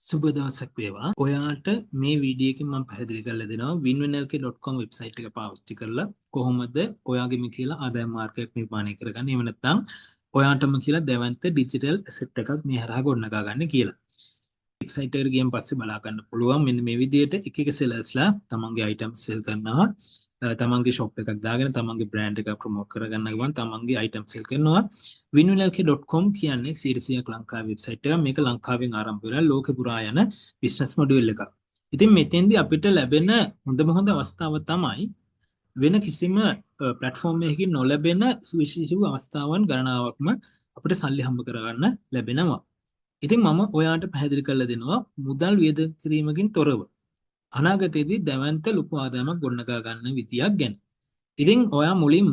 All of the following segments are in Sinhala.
සුබ දවසක් වේවා. ඔයාට මේ වීඩියෝ එකෙන් මම පැහැදිලි කරලා දෙනවා winwinlk.com වෙබ්සයිට් එක පාවිච්චි කරලා කොහොමද ඔයාගෙම කියලා ආදායම් මාර්ගයක් නිර්මාණය කරගන්නේ. එහෙම නැත්නම් ඔයාටම කියලා දැවැන්ත ඩිජිටල් ඇසෙට් එකක් මේ හරහා ගොඩනගා ගන්න කියලා. වෙබ්සයිට් එකට ගියන් පස්සේ බලා ගන්න පුළුවන් මෙන්න මේ විදිහට එක එක සෙලර්ස්ලා තමන්ගේ අයිටම් සෙල් කරනවා. තමන්ගේ ෂොප් එකක් දාගෙන තමන්ගේ බ්‍රෑන්ඩ් එකක් ප්‍රොමෝට් කරගන්න ගමන් තමන්ගේ අයිටම් සෙල් කරනවා. winwinlk.com කියන්නේ සීරිසියක් ලංකාවේ වෙබ්සයිට් එකක්. මේක ලංකාවෙන් ආරම්භ වෙලා ලෝකෙ පුරා යන බිස්නස් මොඩියුල් එකක්. ඉතින් මෙතෙන්දී අපිට ලැබෙන හොඳ අවස්ථාව තමයි වෙන කිසිම ප්ලැට්ෆෝම් එකකින් නොලැබෙන සුවිශේෂී අවස්ථාවන් ගණනාවක්ම අපිට සල්ලි හම්බ කරගන්න ලැබෙනවා. ඉතින් මම ඔයාට පැහැදිලි කරලා දෙනවා මුදල් වියද කිරීමකින් තොරව අනාගතයේදී දැවැන්ත ලොකු ආදායමක් ගොඩනගා ගන්න විදියක් ගැන. ඉතින් ඔයා මුලින්ම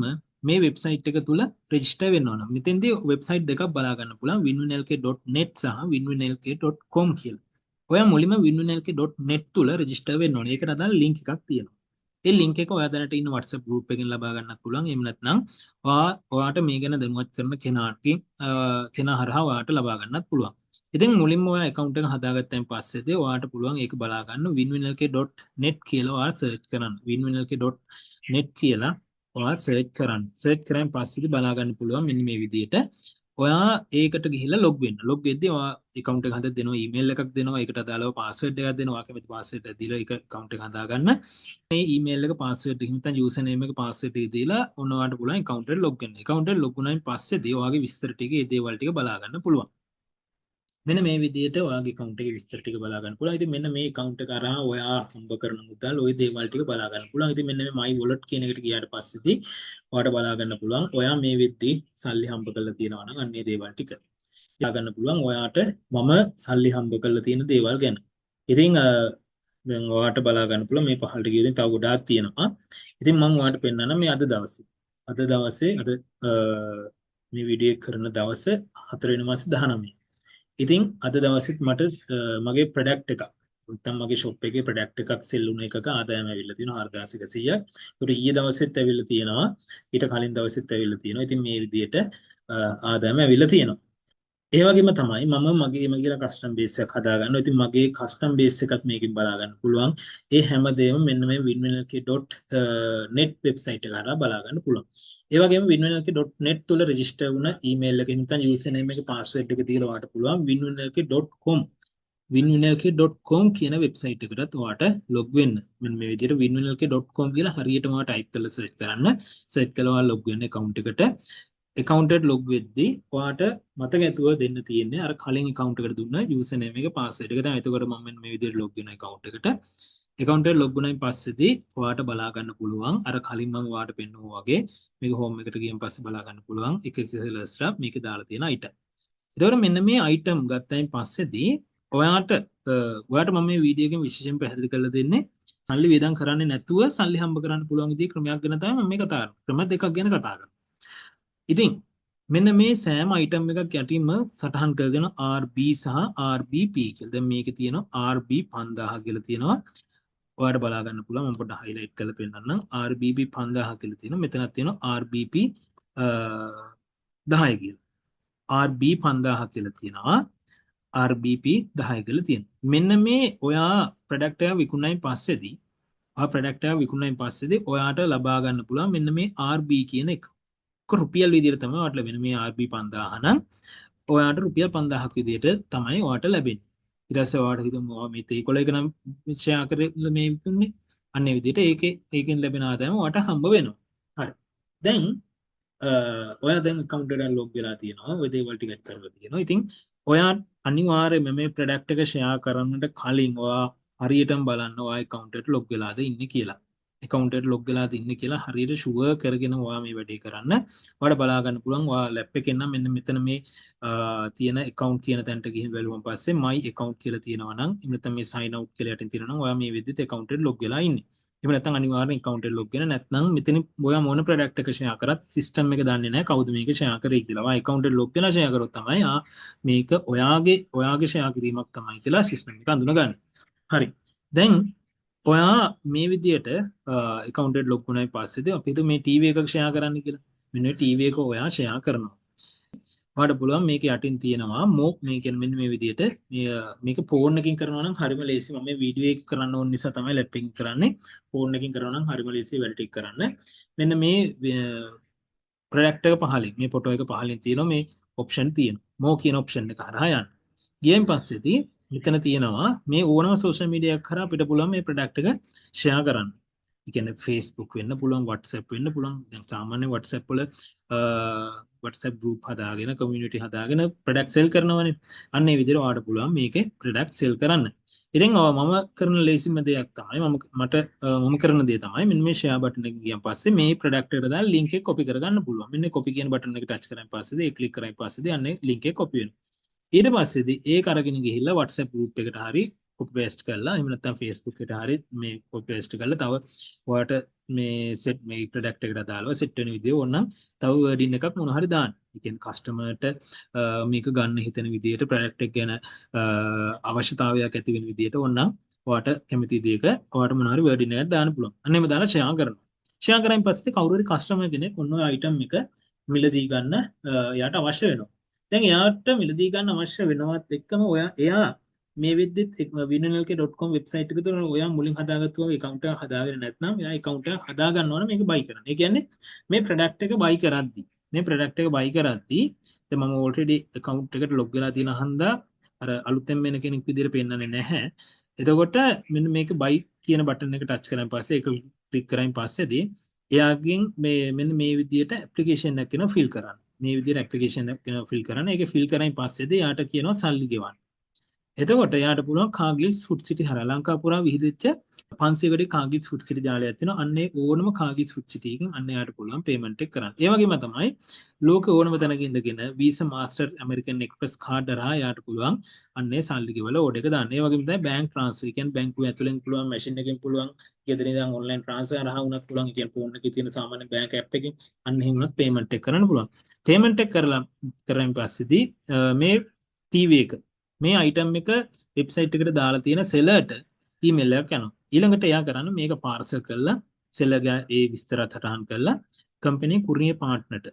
මේ වෙබ්සයිට් එක තුල රෙජිස්ටර් වෙන්න ඕන. මෙතෙන්දී වෙබ්සයිට් දෙකක් බලා ගන්න පුළුවන් winwinlk.net සහ winwinlk.com කියලා. ඔයා මුලින්ම winwinlk.net තුල රෙජිස්ටර් වෙන්න ඕන. ඒකට අදාළ ලින්ක් එකක් තියෙනවා. ඒ ලින්ක් එක ඔයා දැනට ඉන්න WhatsApp group එකෙන් ලබා ගන්නත් පුළුවන්. එහෙම නැත්නම් ඔයාට මේ ගැන දැනුවත් කරන කෙනා හරහා ඔයාට ලබා ගන්නත් පුළුවන්. ඉතින් මුලින්ම ඔයා account එක හදාගත්තන් පස්සේදී ඔයාට පුළුවන් ඒක බලා ගන්න winwinlk.net කියලා ඔයා search කරන්න. winwinlk.net කියලා ඔයා search කරන්න. search කරන් පස්සේදී බලා ගන්න පුළුවන් මෙන්න මේ විදිහට. ඔයා ඒකට ගිහිල්ලා log වෙන්න. log වෙද්දී ඔයා account එක හදලා දෙනවා, email එකක් දෙනවා, ඒකට අදාළව password එකක් දෙනවා. ඔයා කැමති password එක දීලා ඒක account එක හදාගන්න. මේ email එක password එක හිමින් username එක password එක දීලා ඔන්න ඔයාට පුළුවන් account එකට log වෙන්න. account එකට log වුණායින් පස්සේදී ඔයාගේ විස්තර ටික, ඒ දේවල් ටික බලා ගන්න පුළුවන්. මෙන්න මේ විදිහට ඔයාගේ account එකේ විස්තර ටික බලා ගන්න පුළුවන්. ඉතින් මෙන්න මේ account එක කරා ඔයා හම්බ කරන මුදල්, ওই දේවල් ටික බලා ගන්න පුළුවන්. ඉතින් මෙන්න මේ my wallet කියන එකට ගියාට පස්සේදී ඔයාට බලා ගන්න පුළුවන් ඔයා මේ වෙද්දී සල්ලි හම්බ කරලා තියෙනවා නම් අන්නේ දේවල් ටික. බලා ගන්න පුළුවන් ඔයාට මම සල්ලි හම්බ කරලා තියෙන දේවල් ගැන. ඉතින් දැන් ඔයාට බලා ගන්න පුළුවන් මේ පහළට ගියොත් තව ගොඩාක් තියෙනවා. ඉතින් මම ඔයාට පෙන්නන්නම් මේ අද දවසේ මේ වීඩියෝ කරන දවසේ 4 වෙනි මාසේ 19. ඉතින් අද දවසෙත් මට මගේ ප්‍රොඩක්ට් එකක් නැත්නම් මගේ ෂොප් එකේ ප්‍රොඩක්ට් එකක් සෙල් වුණ එකක ආදායම ඇවිල්ලා තියෙනවා 4100ක්. ඒකට ඊයේ දවසෙත් ඇවිල්ලා තියෙනවා. ඊට කලින් දවසෙත් ඇවිල්ලා තියෙනවා. ඉතින් මේ විදිහට ආදායම ඇවිල්ලා තියෙනවා. ඒ වගේම තමයි මම මගේම කියලා කස්ටම් බේස් එකක් හදාගන්නවා. ඉතින් මගේ කස්ටම් බේස් එකත් මේකෙන් බලා ගන්න පුළුවන්. ඒ හැමදේම මෙන්න මේ winwinlk.net වෙබ්සයිට් එක හරහා බලා ගන්න පුළුවන්. ඒ වගේම winwinlk.net තුල රෙජිස්ටර් වුණ ඊමේල් එකකින් නැත්නම් username එකේ password එක දීලා ඔයාට පුළුවන් winwinlk.com කියන වෙබ්සයිට් එකටත් ඔයාට log වෙන්න. මෙන්න මේ විදිහට winwinlk.com කියලා හරියටම ඔයා type කරලා search කරන්න. search කළා ඔයා log වෙන්න account එකට. account එකට log වෙද්දී ඔයාට මතක ඇතුව දෙන්න තියෙන්නේ අර කලින් account එකට දුන්න username එක password එක තමයි. එතකොට මම මෙන්න මේ විදිහට log වෙන account එකට. account එකට log වුණායින් පස්සේදී ඔයාට බලා ගන්න පුළුවන් අර කලින් මම ඔයාට පෙන්නුවා වගේ මේක home එකට ගියන් පස්සේ බලා ගන්න පුළුවන් එක එක sellers-ලා මේකේ දාලා තියෙන item. එතකොට මෙන්න මේ item ගත්තයින් පස්සේදී ඔයාට මම මේ වීඩියෝ එකෙන් විශේෂයෙන් පැහැදිලි කරලා දෙන්නේ සල්ලි වේදම් කරන්නේ නැතුව සල්ලි හම්බ කරන්න පුළුවන් විදිහේ ක්‍රමයක් ගැන තමයි මම මේ කතා කරන්නේ. ක්‍රම දෙකක් ගැන කතා කරනවා. ඉතින් මෙන්න මේ සෑම අයිටම් එකක් යටින්ම සටහන් කරගෙන RB සහ RBP කියලා. දැන් මේකේ තියෙනවා RB 5000 කියලා තියෙනවා. ඔයාලට බලා ගන්න පුළුවන් මම පොඩ්ඩක් highlight කරලා පෙන්නන්නම්. RBP 5000 කියලා තියෙනවා. මෙතනක් තියෙනවා RBP 10 කියලා. RB 5000 කියලා තියෙනවා. RBP 10 කියලා තියෙනවා. මෙන්න මේ ඔයා ප්‍රොඩක්ට් එක විකුණනයින් පස්සේදී ඔයාට ලබා ගන්න පුළුවන් මෙන්න මේ RB කියන එක. රුපියල් විදිහට තමයි ඔයාට ලැබෙන්නේ. මේ RB 5000 නම් ඔයාට රුපියල් 5000ක් විදිහට තමයි ඔයාට ලැබෙන්නේ. ඊට පස්සේ ඔයාට හිතමු ඔයා මේ තේ කොළ එක නම් ෂෙයා කරලා මේ විකුණන්නේ. අන්න ඒ විදිහට ඒකෙන් ලැබෙන ආදායම ඔයාට හම්බ වෙනවා. හරි. දැන් ඔයා දැන් account එකට log වෙලා තියෙනවා. ඔය දේවල් ටිකක් කරලා තියෙනවා. ඉතින් ඔයා අනිවාර්යයෙන්ම මේ ප්‍රොඩක්ට් එක ෂෙයා කරන්නට කලින් ඔයා හරියටම බලන්න ඔයා account එකට log වෙලාද ඉන්නේ කියලා. account එකට log වෙලාද ඉන්නේ කියලා හරියට sure කරගෙන ඔයා මේ වැඩේ කරන්න. ඔයාලට බලා ගන්න පුළුවන් ඔයා lap එකෙන් නම් මෙන්න මෙතන මේ තියෙන account කියන තැනට ගිහින් බැලුවම පස්සේ my account කියලා තියෙනවා නම් එහෙම නැත්නම් මේ sign out කියලා යටින් තියෙනවා නම් ඔයා මේ වෙද්දිත් account එකට log වෙලා ඉන්නේ. එහෙම නැත්නම් අනිවාර්යෙන් account එකට log වෙන නැත්නම් මෙතන ඔයා මොන product එක share කරත් system එක දන්නේ නැහැ කවුද මේක share කරේ කියලා. ඔයා account එකට log වෙලා share කරොත් තමයි මේක ඔයාගේ share කිරීමක් තමයි කියලා system එක අඳුනගන්නේ. හරි. දැන් ඔයා මේ විදියට account එකට log වුණායින් පස්සේදී අපි හිතමු මේ TV එකක් share කරන්න කියලා. මෙන්න TV එක ඔයා share කරනවා. ඔයාලට පුළුවන් මේක යටින් තියෙනවා මොක් මේ කියන්නේ මෙන්න මේ විදිහට මේක ෆෝන් එකකින් කරනවා නම් හරිම ලේසි. මම මේ වීඩියෝ එක කරන්න ඕන නිසා තමයි ලැප්පින් කරන්නේ. ෆෝන් එකකින් කරනවා නම් හරිම ලේසි වැඩ ටික කරන්න. මෙන්න මේ ප්‍රොඩක්ට් එක පහලින් මේ ෆොටෝ එක පහලින් තියෙනවා මේ ඔප්ෂන් තියෙනවා. මෝ කියන ඔප්ෂන් එක හරහා යන්න. ගියන් පස්සේදී මෙතන තියෙනවා මේ ඕනම සෝෂල් මීඩියා එකක් කරා අපිට පුළුවන් මේ ප්‍රොඩක්ට් එක ෂෙයා කරන්න. ඒ කියන්නේ Facebook වෙන්න පුළුවන්, WhatsApp වෙන්න පුළුවන්. දැන් සාමාන්‍ය WhatsApp වල WhatsApp group හදාගෙන community හදාගෙන product sell කරනවනේ. අන්න ඒ විදිහට ඔයාලට පුළුවන් මේකේ product sell කරන්න. ඉතින් මම කරන ලේසිම දෙයක් තමයි මම කරන දේ තමයි මෙන්න මේ share button එක ගියන් පස්සේ මේ product එකට දාලා link එක copy කරගන්න පුළුවන්. මෙන්න copy කියන button එක touch කරන් පස්සේ ඒ click කරන් පස්සේ අන්න link එක copy වෙනවා. ඊට පස්සේදී ඒක අරගෙන ගිහිල්ලා WhatsApp group එකට හරි copy paste කරලා එහෙම නැත්නම් Facebook එකට හරි මේ copy paste කරලා තව ඔයාලට මේ set මේ product එකට දාලා set වෙන විදිය ඕනනම් තව wording එකක් මොන හරි දාන්න. ඒ කියන්නේ customerට මේක ගන්න හිතෙන විදියට product එක ගැන අවශ්‍යතාවයක් ඇති වෙන විදියට ඕනනම් ඔයාලට කැමති දෙයක ඔයාලට මොන හරි wording එකක් දාන්න පුළුවන්. අන්න එහෙම දාලා share කරනවා. share කරායින් පස්සේ කවුරු හරි customer කෙනෙක් ඔන්න ඔය item එක මිලදී ගන්න එයාට අවශ්‍ය වෙනවා. දැන් එයාට මිලදී ගන්න අවශ්‍ය වෙනවත් එක්කම එයා මේ වෙද්දිත් winnerlk.com වෙබ්සයිට් එක තුළ ඔයා මුලින් හදාගත්තු වගේ account එකක් හදාගෙන නැත්නම් එයා account එකක් හදා ගන්න ඕන මේක buy කරන්න. ඒ කියන්නේ මේ product එක buy කරද්දි දැන් මම already account එකට log වෙලා තියෙන හන්දා අර අලුතෙන් වෙන කෙනෙක් විදිහට පෙන්නන්නේ නැහැ. එතකොට මෙන්න මේක buy කියන button එක touch කරන් පස්සේ ඒක click කරායින් පස්සේදී එයාගෙන් මෙන්න මේ විදිහට application එකක් වෙනවා fill කරන්න. මේ විදිහට application එකක් fill කරන්න. ඒක fill කරායින් පස්සේදී යාට කියනවා සල්ලි ගෙවන්න. එතකොට යාට පුළුවන් කාගිල්ස් ෆුඩ් සිටි හරහා ලංකාව පුරා විහිදෙච්ච 500කට කාගිල්ස් ෆුඩ් සිටි ජාලයක් තියෙනවා. අන්නේ ඕනම කාගිල්ස් ෆුඩ් සිටි එකකින් අන්න යාට පුළුවන් පේමන්ට් එක කරන්න. ඒ වගේම තමයි ලෝක ඕනම තැනක ඉඳගෙන Visa Master American Express card හරහා යාට පුළුවන් අන්නේ සල්ලි ගෙවලා ඕඩර් එක දාන්න. ඒ වගේම තමයි බැංක් ට්‍රාන්ස්ෆර්. කියන්නේ බැංකුව ඇතුලෙන් පුළුවන් මැෂින් එකෙන් පුළුවන් ගෙදර ඉඳන් ඔන්ලයින් ට්‍රාන්ස්ෆර් හරහා වුණත් පුළුවන්. කියන්නේ ෆෝන් එකේ තියෙන සාමාන්‍ය බැංක් ඇප් එකකින් අන්න එහෙම වුණත් පේමන්ට් එක කරන්න පුළුවන්. පේමන්ට් එක කරලා පස්සේදී මේ TV එක මේ item එක වෙබ්සයිට් එකට දාලා තියෙන සෙලර්ට ඊමේල් එකක් යනවා. ඊළඟට එයා කරන්නේ මේක පාර්සල් කරලා සෙලර්ගේ ඒ විස්තර සටහන් කරලා කම්පැනි කුරියර් පාර්ට්නර්ට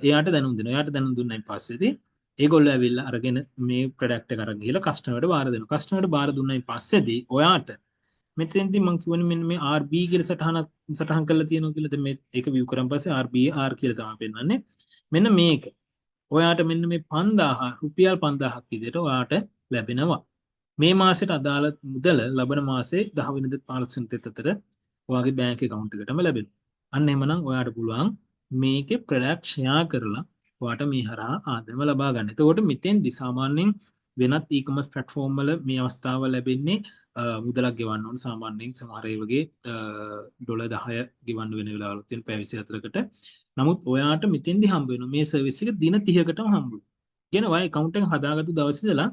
එයාට දැනුම් දෙනවා. එයාට දැනුම් දුන්නායින් පස්සේදී ඒගොල්ලෝ ඇවිල්ලා අරගෙන මේ ප්‍රොඩක්ට් එක අරන් ගිහලා කස්ටමර්ට බාර දෙනවා. කස්ටමර්ට බාර දුන්නායින් පස්සේදී ඔයාට මෙතෙන්දී මම කියවනේ මෙන්න මේ RB කියලා සටහන් කරලා තියෙනවා කියලා. දැන් මේ ඒක view කරන් පස්සේ RB R කියලා තමයි පෙන්නන්නේ. මෙන්න මේක ඔයාට මෙන්න මේ 5000 රුපියල් 5000ක් විදිහට ඔයාට ලැබෙනවා. මේ මාසෙට අදාළ මුදල ලබන මාසේ 10 වෙනිදා 15 වෙනිදාට අතර ඔයාගේ බැංක් account එකටම ලැබෙනවා. අන්න එහෙමනම් ඔයාට පුළුවන් මේකේ ප්‍රොඩක්ට් ෂෙයා කරලා ඔයාට මේ හරහා ආදායම ලබා ගන්න. එතකොට මෙතෙන්දි සාමාන්‍යයෙන් වෙනත් e-commerce platform වල මේ අවස්ථාව ලැබෙන්නේ මුදලක් ගෙවන්න ඕන. සාමාන්‍යයෙන් සමහර ඒ වගේ $10 ගෙවන්න වෙන වෙලාවල් තියෙන පැය 24කට. නමුත් ඔයාට මෙතෙන්දි හම්බ වෙනවා මේ සර්විස් එක දින 30කටම හම්බ වෙනවා. කියන ඔයා account එක හදාගත්තු දවසේ ඉඳලා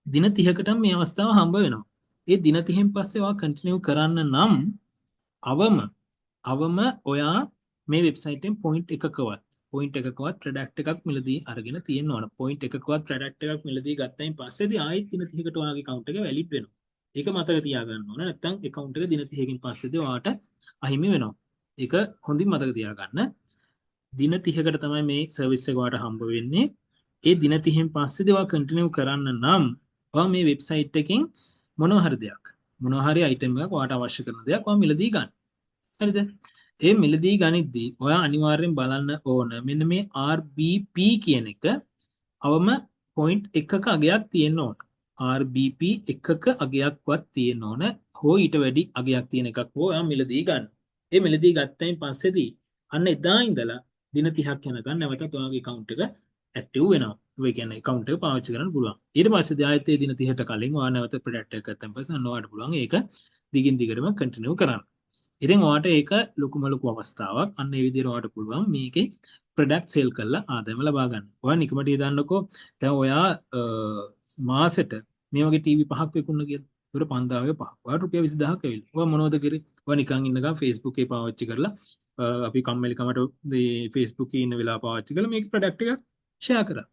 දින 30කටම මේ අවස්ථාව හම්බ වෙනවා. ඒ දින 30න් පස්සේ ඔයා කන්ටිනියු කරන්න නම් අවම ඔයා මේ වෙබ්සයිට් එකෙන් පොයින්ට් එකකවත් ප්‍රොඩක්ට් එකක් මිලදී අරගෙන තියෙන්න ඕන. පොයින්ට් එකකවත් ප්‍රොඩක්ට් එකක් මිලදී ගත්තයින් පස්සේදී ආයෙත් දින 30කට ඔයාගේ account එක වැලිඩ් වෙනවා. ඒක මතක තියාගන්න ඕන. නැත්නම් account එක දින 30කින් පස්සේදී ඔයාට අහිමි වෙනවා. ඒක හොඳින් මතක තියාගන්න. දින 30කට තමයි මේ සර්විස් එක ඔයාට හම්බ වෙන්නේ. ඒ දින 30න් පස්සේදී ඔයා කන්ටිනියු කරන්න නම් ඔයා මේ වෙබ්සයිට් එකෙන් මොනවා හරි item එකක් ඔයාට අවශ්‍ය කරන දෙයක් ඔයා මිලදී ගන්න. හරිද? ඒ මිලදී ගනිද්දී ඔයා අනිවාර්යෙන් බලන්න ඕන මෙන්න මේ RBP කියන එක අවම පොයින්ට් එකක අගයක් තියෙන්න ඕන. RBP එකක අගයක්වත් තියෙන්න ඕන. හෝ ඊට වැඩි අගයක් තියෙන එකක් හෝ ඔයා මිලදී ගන්න. ඒ මිලදී ගත්තයින් පස්සේදී අන්න එදා ඉඳලා දින 30ක් යනකම් නැවතත් ඔයාගේ account එක ඇක්ටිව් වෙනවා. ඒ කියන්නේ account එක පාවිච්චි කරන්න පුළුවන්. ඊට පස්සේ ආයෙත් ඒ දින 30ට කලින් ඔයා නැවත ප්‍රොඩක්ට් එක ගත්තන් පස්සේ අන්න ඔයාට පුළුවන් ඒක දිගින් දිගටම කන්ටිනියු කරන්න. ඉතින් ඔයාට ඒක ලොකු අවස්ථාවක්. අන්න ඒ විදිහට ඔයාට පුළුවන් මේකේ ප්‍රොඩක්ට් සෙල් කරලා ආදායම ලබා ගන්න. ඔයා නිකමට ඉදන්නකෝ දැන් ඔයා මාසෙට මේ වගේ ටීවී 5ක් විකුණන කියලා. ඒතර 5000 5ක්. ඔයාට රුපියල් 20000ක් ඇවිල්ලා. ඔයා මොනවද කරේ? ඔයා නිකන් ඉන්නකම් Facebook එකේ පාවිච්චි කරලා අපි කම්මැලිකමට මේ Facebook එකේ ඉන්න වෙලාව පාවිච්චි කරලා මේක ප්‍රොඩක්ට් එකක් ෂෙයා කරා.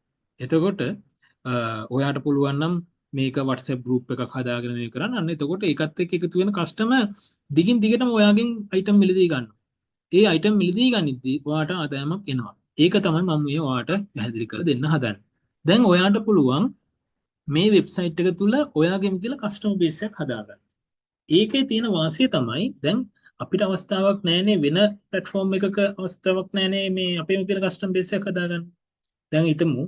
එතකොට ඔයාට පුළුවන් නම් මේක WhatsApp group එකක් හදාගෙන මේ කරන්න. අන්න එතකොට ඒකත් එක්ක එකතු වෙන කස්ටමර් දිගින් දිගටම ඔයාගෙන් item මිලදී ගන්නවා. ඒ item මිලදී ගනිද්දී ඔයාට ආදායමක් එනවා. ඒක තමයි මම මේ ඔයාට පැහැදිලි කරලා දෙන්න හදන්නේ. දැන් ඔයාට පුළුවන් මේ වෙබ්සයිට් එක තුල ඔයාගෙම කියලා කස්ටමර් බේස් එකක් හදාගන්න. ඒකේ තියෙන වාසිය තමයි දැන් අපිට අවස්ථාවක් නැහැනේ වෙන platform එකක අවස්ථාවක් නැහැනේ මේ අපේම කියලා කස්ටමර් බේස් එකක් හදාගන්න. දැන් හිතමු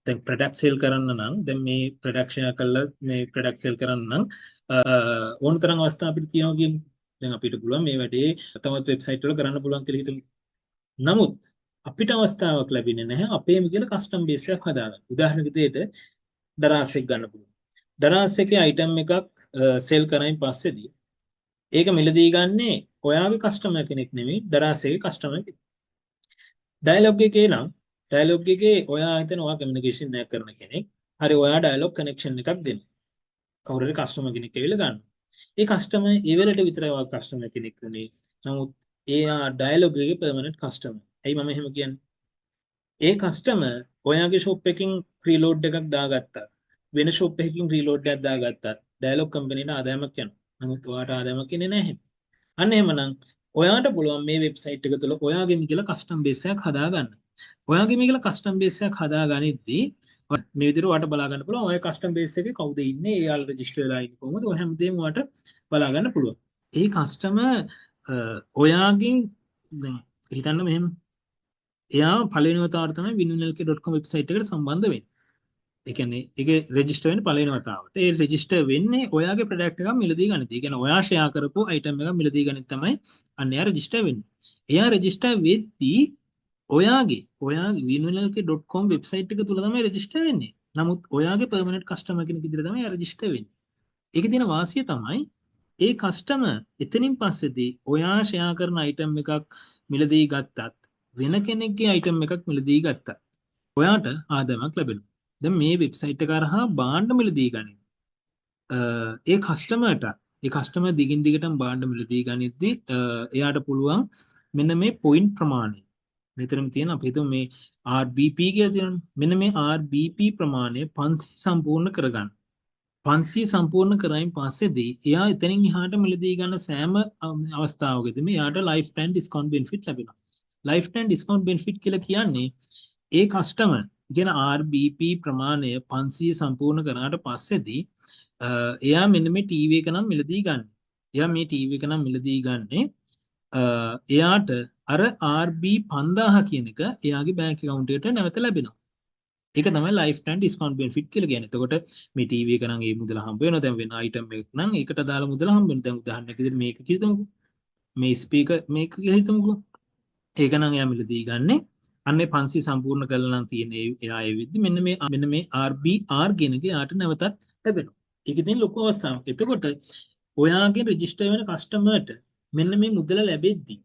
දැන් ප්‍රොඩක්ට් සෙල් කරන්න නම් දැන් මේ ප්‍රොඩක්ට් ෂෙයා කරලා මේ ප්‍රොඩක්ට් සෙල් කරන්න නම් ඕන තරම් අවස්ථා අපිට තියෙනවා කියන්නේ. දැන් අපිට පුළුවන් මේ වැඩේ තවත් වෙබ්සයිට් වල කරන්න පුළුවන් කියලා හිතමු. නමුත් අපිට අවස්ථාවක් ලැබෙන්නේ නැහැ අපේම කියලා කස්ටම් බේස් එකක් හදාගන්න. උදාහරණ විදිහට දරාස් එක ගන්න පුළුවන්. දරාස් එකේ අයිටම් එකක් සෙල් කරයින් පස්සේදී ඒක මිලදී ගන්නේ ඔයාගේ කස්ටමර් කෙනෙක් නෙමෙයි දරාස් එකේ කස්ටමර් කෙනෙක්. ඩයලොග් එකේ නම් ඩයලොග් එකේ ඔයා හිතන ඔයා කමියුනිකේෂන් එකක් කරන කෙනෙක්. හරි ඔයා ඩයලොග් කනෙක්ෂන් එකක් දෙන්න. කවුරු හරි කස්ටමර් කෙනෙක් ඇවිල්ලා ගන්න. ඒ කස්ටමර් ඒ වෙලට විතරයි ඔයා කස්ටමර් කෙනෙක් වෙන්නේ. නමුත් එයා ඩයලොග් එකේ පර්මනන්ට් කස්ටමර්. ඇයි මම එහෙම කියන්නේ? ඒ කස්ටමර් ඔයාගේ ෂොප් එකකින් ප්‍රීලෝඩ් එකක් දාගත්තා. වෙන ෂොප් එකකින් ප්‍රීලෝඩ් එකක් දාගත්තා. ඩයලොග් කම්පැනිට ආදායමක් යනවා. නමුත් ඔයාට ආදායමක් එන්නේ නැහැ. අන්න එහෙමනම් ඔයාට පුළුවන් මේ වෙබ්සයිට් එක තුළ ඔයාගෙම කියලා කස්ටම් බේස් එකක් හදාගන්න. ඔයාගෙම කියලා කස්ටම් බේස් එකක් හදාගනිද්දී මේ විදිහට ඔයාට බලා ගන්න පුළුවන් ඔය කස්ටම් බේස් එකේ කවුද ඉන්නේ, එයාලා රෙජිස්ටර් වෙලා ඉන්නේ කොහොමද, ඔය හැමදේම ඔයාට බලා ගන්න පුළුවන්. ඒ කස්ටමර් ඔයාගෙන් දැන් හිතන්න මෙහෙම එයා පළවෙනි වතාවට තමයි winunlk.com වෙබ්සයිට් එකට සම්බන්ධ වෙන්නේ. ඒ කියන්නේ ඒක රෙජිස්ටර් වෙන්නේ පළවෙනි වතාවට. ඒ රෙජිස්ටර් වෙන්නේ ඔයාගේ ප්‍රොඩක්ට් එකක් මිලදී ගනිද්දී. ඒ කියන්නේ ඔයා ෂෙයා කරපු අයිටම් එකක් මිලදී ගනිද්දී තමයි අන්න එයා රෙජිස්ටර් වෙන්නේ. එයා රෙජිස්ටර් වෙද්දී ඔයාගේ winunlk.com වෙබ්සයිට් එක තුල තමයි රෙජිස්ටර් වෙන්නේ. නමුත් ඔයාගේ පර්මනන්ට් කස්ටමර් කෙනෙක් විදිහට තමයි එයා රෙජිස්ටර් වෙන්නේ. ඒකේ තියෙන වාසිය තමයි ඒ කස්ටමර් එතනින් පස්සේදී ඔයා ෂෙයා කරන අයිටම් එකක් මිලදී ගත්තත් වෙන කෙනෙක්ගේ අයිටම් එකක් මිලදී ගත්තා. ඔයාට ආදායමක් ලැබෙනවා. දැන් මේ වෙබ්සයිට් එක කරහා භාණ්ඩ මිලදී ගනින්. ඒ කස්ටමර් දිගින් දිගටම භාණ්ඩ මිලදී ගනිද්දී එයාට පුළුවන් මෙන්න මේ පොයින්ට් ප්‍රමාණය. මෙතනම තියෙන අපි හිතමු මේ RBP කියලා තියෙනවා. මෙන්න මේ RBP ප්‍රමාණය 500 සම්පූර්ණ කරගන්න. 500 සම්පූර්ණ කරයින් පස්සේදී එයා එතනින් එහාට මිලදී ගන්න සෑම අවස්ථාවකදීම එයාට ලයිෆ් ටයිම් ඩිස්කවුන්ට් බෙනිෆිට් ලැබෙනවා. ලයිෆ් ටයිම් ඩිස්කවුන්ට් බෙනිෆිට් කියලා කියන්නේ ඒ කස්ටමර් කියන RBP ප්‍රමාණය 500 සම්පූර්ණ කරාට පස්සේදී එයා මෙන්න මේ ටීවී එක නම් මිලදී ගන්න. එයා මේ ටීවී එක නම් මිලදී ගන්නේ එයාට අර RB 5000 කියන එක එයාගේ බැංක් account එකට නැවත ලැබෙනවා. ඒක තමයි ලයිෆ් ටයිම් ඩිස්කවුන්ට් බෙනිෆිට් කියලා කියන්නේ. එතකොට මේ ටීවී එක නම් ඒ මුදල හම්බ වෙනවා. දැන් වෙන අයිටම් එකක් නම් ඒකට දාලා මුදල හම්බ වෙනවා. දැන් උදාහරණයක් විදිහට මේක කියමුකෝ. මේ ස්පීකර් මේක කියලා හිතමුකෝ. ඒක නම් එයා මිලදී ගන්නේ අන්නේ 500 සම්පූර්ණ කරලා නම් තියෙන එයා ඒ විදිහ මෙන්න මේ RBR කියන එක යාට නැවතත් ලැබෙනවා. ඒකේ තියෙන ලොකු අවස්ථාවක්. එතකොට ඔයාගේ රෙජිස්ටර් වෙන කස්ටමර්ට මෙන්න මේ මුදල ලැබෙද්දී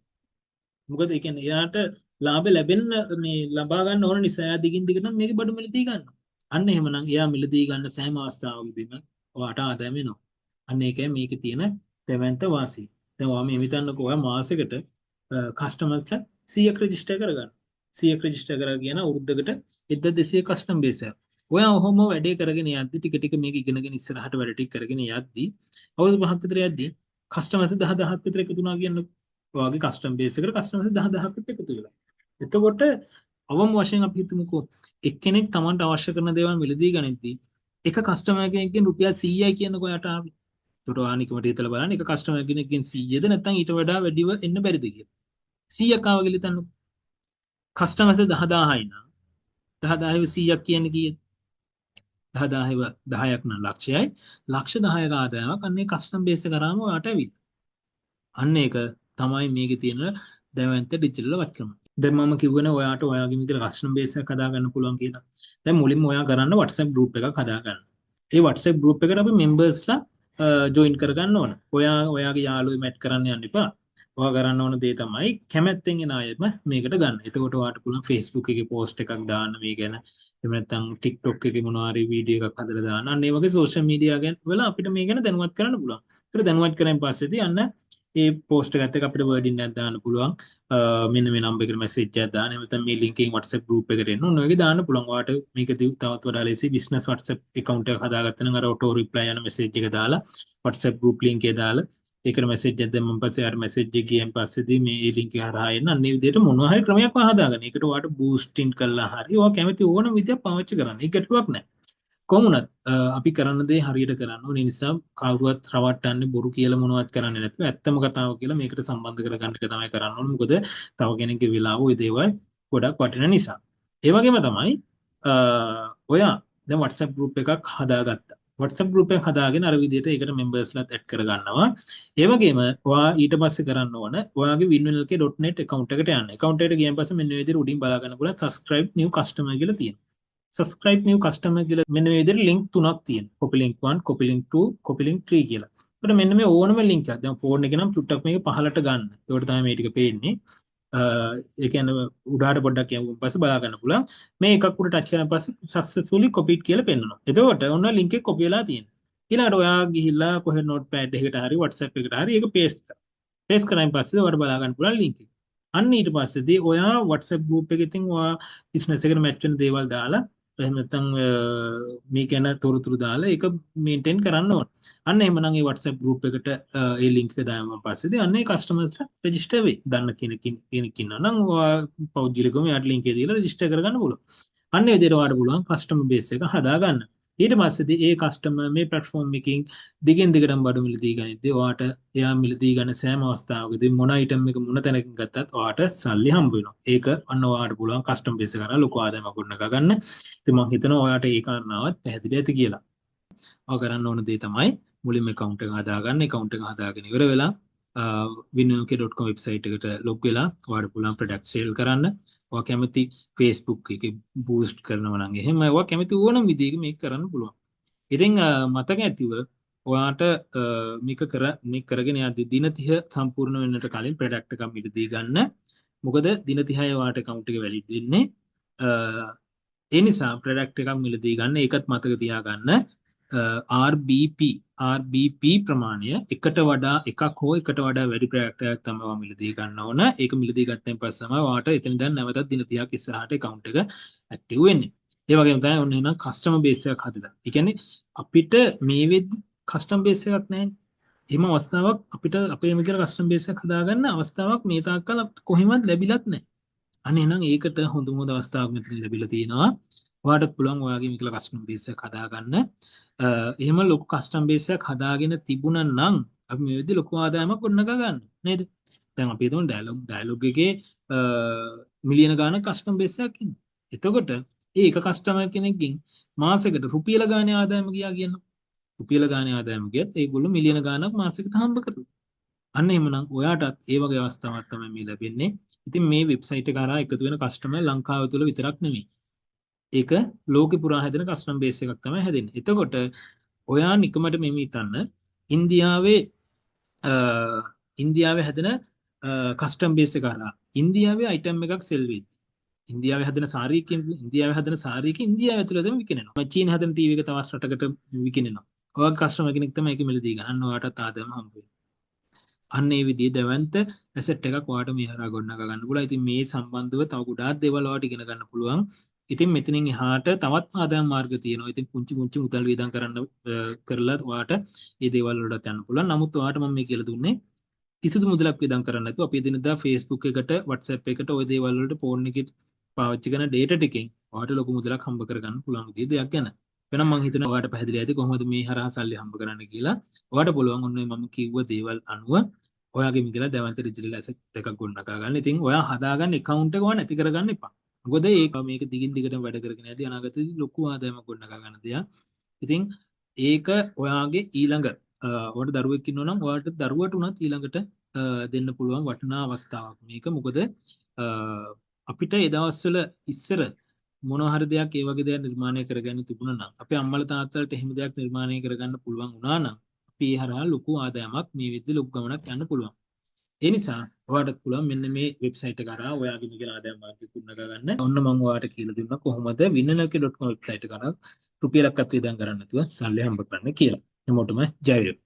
මොකද ඒ කියන්නේ එයාට ලාභ ලැබෙන්න මේ ලබා ගන්න ඕන නිසා එයා දිගින් දිගට මේක බඩු මිලදී ගන්නවා. අන්න එහෙමනම් එයා මිලදී ගන්න සෑම අවස්ථාවකදීම ඔයාට ආදායම එනවා. අන්න ඒකයි මේකේ තියෙන දෙවන්ත වාසිය. දැන් ඔයා මේ හිතන්නකෝ ඔයා මාසෙකට කස්ටමර්ස්ලා 100ක් රෙජිස්ටර් කරගන්න. 100ක් රෙජිස්ටර් කරලා කියන අවුරුද්දකට 1200 කස්ටම් බේස් එක. ඔයා ඔහොම වැඩේ කරගෙන යද්දි ටික ටික මේක ඉගෙනගෙන ඉස්සරහට වැඩ ටික කරගෙන යද්දි අවුරුදු 5ක් විතර යද්දි කස්ටමර්ස් 10000ක් විතර එකතු වුණා කියන්නේ ඔයාගේ කස්ටම් බේස් එකට කස්ටමර්ස් 10000ක් විතර එකතු වෙලා. එතකොට අවම වශයෙන් අපි හිතමුකෝ එක්කෙනෙක් Tamanට අවශ්‍ය කරන දේවල් මිලදී ගනිද්දී එක කස්ටමර් කෙනෙක්ගෙන් රුපියල් 100යි කියනකො යට ආවේ. ඒකට ආනිකමට හිතලා බලන්න එක කස්ටමර් කෙනෙක්ගෙන් 100ද නැත්නම් ඊට වඩා වැඩිව එන්න බැරිද කියලා. 100ක් ආව කියලා හිතන්නකො. කස්ටමර්ස් 10000යි නම් 10000ව 100ක් කියන්නේ කීයද? 10000ව 10ක් නම් ලක්ෂයයි. ලක්ෂ 10ක ආදායමක් අන්නේ කස්ටම් බේස් එක කරාම ඔයාට ඇවිල්ලා. අන්න ඒක තමයි මේකේ තියෙන දැවැන්ත ඩිජිටල් වචන. දැන් මම කිව්වනේ ඔයාට ඔයාගේ විතර කස්ටම් බේස් එකක් හදාගන්න පුළුවන් කියලා. දැන් මුලින්ම ඔයා කරන්න WhatsApp group එකක් හදාගන්න. ඒ WhatsApp group එකට අපි members-ලා join කරගන්න ඕන. ඔයාගේ යාළුවෝ මැට් කරන්න යන්න එපා. ඔයා කරන්න ඕන දේ තමයි කැමැත්තෙන් එන අයම මේකට ගන්න. එතකොට ඔයාට පුළුවන් Facebook එකේ post එකක් දාන්න මේ ගැන. එහෙම නැත්නම් TikTok එකේ මොනවා හරි වීඩියෝ එකක් හදලා දාන්න. අන්න ඒ වගේ social media ගැන වල අපිට මේ ගැන දැනුවත් කරන්න පුළුවන්. ඒකට දැනුවත් කරන් පස්සේදී අන්න ඒ post එකත් එක්ක අපිට wording එකක් දාන්න පුළුවන්. මෙන්න මේ number එකට message එකක් දාන්න. එහෙම නැත්නම් මේ link එකෙන් WhatsApp group එකට එන්න. ඔන්න ඔයගේ දාන්න පුළුවන්. ඔයාට මේක තවත් වඩා ලේසි business WhatsApp account එකක් හදාගත්තා නම් අර auto reply යන message එක දාලා WhatsApp group link එක දාලා ඒකට මැසේජ් එකක් දැම්මම පස්සේ අර මැසේජ් එක ගියන් පස්සේදී මේ ලින්ක් එක හරහා එන්න අන්නේ විදිහට මොනවා හරි ක්‍රමයක් හදාගන්න. ඒකට ඔයාලට බූස්ටින් කළා හරි ඔයා කැමති ඕනම විදියක් පාවිච්චි කරන්න. ඒක ගැටලුවක් නැහැ. කොහොමුණත් අපි කරන දේ හරියට කරන්න ඕනේ. නිසා කවුරුවත් රවට්ටන්නේ බොරු කියලා මොනවත් කරන්නේ නැතුව ඇත්තම කතාව කියලා මේකට සම්බන්ධ කරගන්න එක තමයි කරන්න ඕනේ. මොකද තව කෙනෙක්ගේ වෙලාව ওই දේවල් ගොඩක් වටින නිසා. ඒ වගේම තමයි ඔයා දැන් WhatsApp group එකක් හදාගත්තා. WhatsApp group එකක් හදාගෙන අර විදිහට ඒකට members-ලාත් add කරගන්නවා. ඒ වගේම ඔයා ඊට පස්සේ කරන්න ඕන ඔයාගේ winwinlk.net account එකට යන්න. account එකට ගියන් පස්සේ මෙන්න මේ විදිහට උඩින් බලා ගන්න පුළුවන් subscribe new customer කියලා තියෙනවා. subscribe new customer කියලා මෙන්න මේ විදිහට link තුනක් තියෙනවා. copy link 1, copy link 2, copy link 3 කියලා. ඒකට මෙන්න මේ ඕනම link එකක්. දැන් phone එකේ නම් චුට්ටක් මේක පහලට ගන්න. ඒකට තමයි මේ ටික පේන්නේ. ඒ කියන්නේ උඩට පොඩ්ඩක් යමුන් පස්සේ බලා ගන්න පුළුවන්. මේ එකක් උඩ ටච් කරන පස්සේ successfully copied කියලා පෙන්නනවා. එතකොට ඔන්න link එක copy වෙලා තියෙනවා. ඊළඟට ඔයා ගිහිල්ලා කොහේ notepad එකකට හරි WhatsApp එකට හරි ඒක paste කරා. paste කරායින් පස්සේ ඔයාලට බලා ගන්න පුළුවන් link එක. අන්න ඊට පස්සේදී ඔයා WhatsApp group එකේ ඉතින් ඔයා business එකට match වෙන දේවල් දාලා එහෙම නැත්නම් මේ ගැන තොරතුරු දාලා ඒක මේන්ටේන් කරන්න ඕන. අන්න එහෙමනම් ඒ WhatsApp group එකට ඒ link එක දාන්න පස්සේදී අන්න ඒ customers-ලා register වෙයි. දන්න කෙනෙක් ඉන්නවා නම් ඔයා පෞද්ගලිකවම යාට link එක දීලා register කරගන්න පුළුවන්. අන්න ඒ විදිහට ඔයාලට පුළුවන් customer base එක හදාගන්න. ඊට පස්සේදී ඒ customer මේ platform එකකින් දිගින් දිගටම බඩු මිලදී ගනිද්දී ඔයාට එයා මිලදී ගන්න සෑම අවස්ථාවකදී මොන item එක මොන තැනකින් ගත්තත් ඔයාට සල්ලි හම්බ වෙනවා. ඒක අන්න ඔයාට පුළුවන් customer base එක කරලා ලොකු ආදායමක් ගොඩනගා ගන්න. ඉතින් මම හිතනවා ඔයාට ඒ කාරණාවත් පැහැදිලි ඇති කියලා. ඔය කරන්න ඕන දේ තමයි මුලින්ම account එක හදාගන්න. account එක හදාගෙන ඉවර වෙලා winwinlk.com website එකට log වෙලා ඔයාට පුළුවන් product sale කරන්න. ඔයා කැමති Facebook එකේ boost කරනවා නම් එහෙම ඔයා කැමති ඕනම විදිහක මේක කරන්න පුළුවන්. ඉතින් මතක ඇතිව ඔයාට මේක කරගෙන යද්දී දින 30 සම්පූර්ණ වෙන්නට කලින් product එකක් මිලදී ගන්න. මොකද දින 30යි ඔයාට account එක valid වෙන්නේ. ඒ නිසා product එකක් මිලදී ගන්න. ඒකත් මතක තියාගන්න. RBP ප්‍රමාණය එකට වඩා එකක් හෝ එකට වඩා වැඩි product එකක් තමයි මිලදී ගන්න ඕන. ඒක මිලදී ගත්තෙන් පස්සේ තමයි ඔයාට එතන ඉඳන් නැවතත් දින 30ක් ඉස්සරහට account එක active වෙන්නේ. ඒ වගේම තමයි ඔන්න එහෙනම් customer base එකක් හදලා. ඒ කියන්නේ අපිට මේ වෙද්දි customer base එකක් නැහැ. එහෙම අවස්ථාවක් අපිට අපේම කියලා customer base එකක් හදාගන්න අවස්ථාවක් මේ තාක්කල් අපිට කොහෙවත් ලැබිලත් නැහැ. අනේ එහෙනම් ඒකට හොඳම අවස්ථාවක් මෙතන ලැබිලා තියෙනවා. ඔයාට පුළුවන් ඔයාගේ මේකල customer base එකක් හදාගන්න. එහෙම ලොකු customer base එකක් හදාගෙන තිබුණා නම් අපි මේ වෙද්දි ලොකු ආදායමක් ගොඩනගා ගන්න නේද? දැන් අපි හිතමු ඩයලොග් එකේ මිලියන ගාණක් customer base එකක් ඉන්නවා. එතකොට ඒක කස්ටමර් කෙනෙක්ගෙන් මාසෙකට රුපියල ගාණේ ආදායම ගියා කියනවා. රුපියල ගාණේ ආදායම ගියත් ඒගොල්ලෝ මිලියන ගාණක් මාසෙකට හම්බ කරනවා. අන්න එහෙමනම් ඔයාටත් ඒ වගේ අවස්ථාවක් තමයි මේ ලැබෙන්නේ. ඉතින් මේ වෙබ්සයිට් එක හරහා එකතු වෙන කස්ටමර් ලංකාව තුළ විතරක් නෙමෙයි. ඒක ලෝකෙ පුරා හැදෙන කස්ටමර් බේස් එකක් තමයි හැදෙන්නේ. එතකොට ඔයා නිකමට මෙමෙ හිතන්න ඉන්දියාවේ හැදෙන කස්ටමර් බේස් එක හරහා ඉන්දියාවේ අයිටම් එකක් සෙල් වෙද්දී ඉන්දියාවේ හදන සාරීකෙන් ඉන්දියාවේ හදන සාරීක ඉන්දියාව ඇතුළතම විකිනෙනවා. චීන හදන ටීවී එක තවත් රටකට විකිනෙනවා. ඔයාගේ කස්ටමර් කෙනෙක් තමයි ඒක මිලදී ගන්න. ඔයාටත් ආදායම හම්බ වෙනවා. අන්න ඒ විදිහේ දැවන්ත ඇසෙට් එකක් ඔයාට මේ හරහා ගොඩනගා ගන්න පුළුවන්. ඉතින් මේ සම්බන්ධව තව ගොඩාක් දේවල් ඔයාට ඉගෙන ගන්න පුළුවන්. ඉතින් මෙතනින් එහාට තවත් ආදායම් මාර්ග තියෙනවා. ඉතින් පුංචි මුදල් වියදම් කරලා ඔයාට මේ දේවල් වලට යන්න පුළුවන්. නමුත් ඔයාට මම මේ කියලා දුන්නේ කිසිදු මුදලක් වියදම් කරන්න නැතුව අපි එදිනදා Facebook එකට WhatsApp එකට ওই දේවල් වලට ෆෝන් එකේ පාවිච්චි කරන data ටිකෙන් ඔයාට ලොකු මුදලක් හම්බ කරගන්න පුළුවන් විදිහ දෙයක් ගැන. වෙනම් මම හිතනවා ඔයාට පැහැදිලි ඇති කොහොමද මේ හරහා සල්ලි හම්බ කරන්න කියලා. ඔයාට පුළුවන් ඔන්න මම කිව්ව දේවල් අනුව ඔයාගේ මිදලා දැවන්ත ඩිජිටල් ඇසෙට් එකක් ගොඩනගා ගන්න. ඉතින් ඔයා හදාගන්න account එක ඔයා නැති කරගන්න එපා. මොකද මේක දිගින් දිගටම වැඩ කරගෙන යද්දී අනාගතයේදී ලොකු ආදායමක් ගොඩනගා ගන්න දෙයක්. ඉතින් ඒක ඔයාගේ ඊළඟ ඔයාට දරුවෙක් ඉන්නවා නම් ඔයාට දරුවට උනත් ඊළඟට දෙන්න පුළුවන් වටිනා අවස්ථාවක් මේක. මොකද අපිට ඒ දවස්වල ඉස්සර මොනවා හරි දෙයක් ඒ වගේ දෙයක් නිර්මාණය කරගන්න තිබුණා නම් අපේ අම්මලා තාත්තලාට එහෙම දෙයක් නිර්මාණය කරගන්න පුළුවන් වුණා නම් අපි ඒ හරහා ලොකු ආදායමක් මේ විදිහට ලොකු ගමනක් යන්න පුළුවන්. ඒ නිසා ඔයාලට පුළුවන් මෙන්න මේ වෙබ්සයිට් එක කරා ඔයාගේ නිකල ආදායම් මාර්ගය කුණනගා ගන්න. ඔන්න මම ඔයාලට කියලා දුන්නා කොහොමද winwinlk.com වෙබ්සයිට් එක කරා රුපියලක්වත් වියදම් කරන්න නැතුව සල්ලි හම්බ කරන්න කියලා. හැමෝටම ජය වේවා.